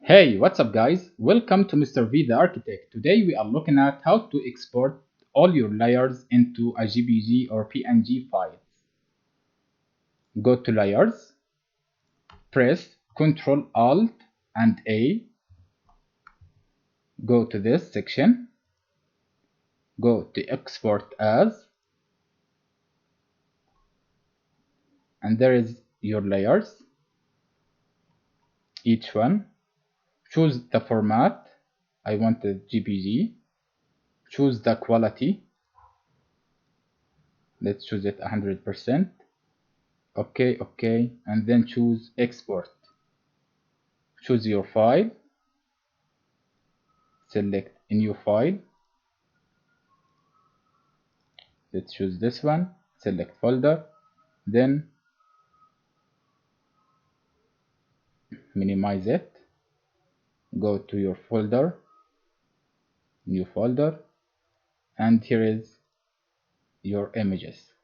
Hey, what's up guys? Welcome to Mr. V the Architect. Today we are looking at how to export all your layers into a JPG or PNG files. Go to Layers, press Ctrl Alt and A, go to this section, go to Export As, and there is your layers, each one. Choose the format, I want the JPG, choose the quality, let's choose it 100%. OK, and then choose Export. Choose your file, select a new file, let's choose this one, select folder, then minimize it, go to your folder, new folder, and here is your images.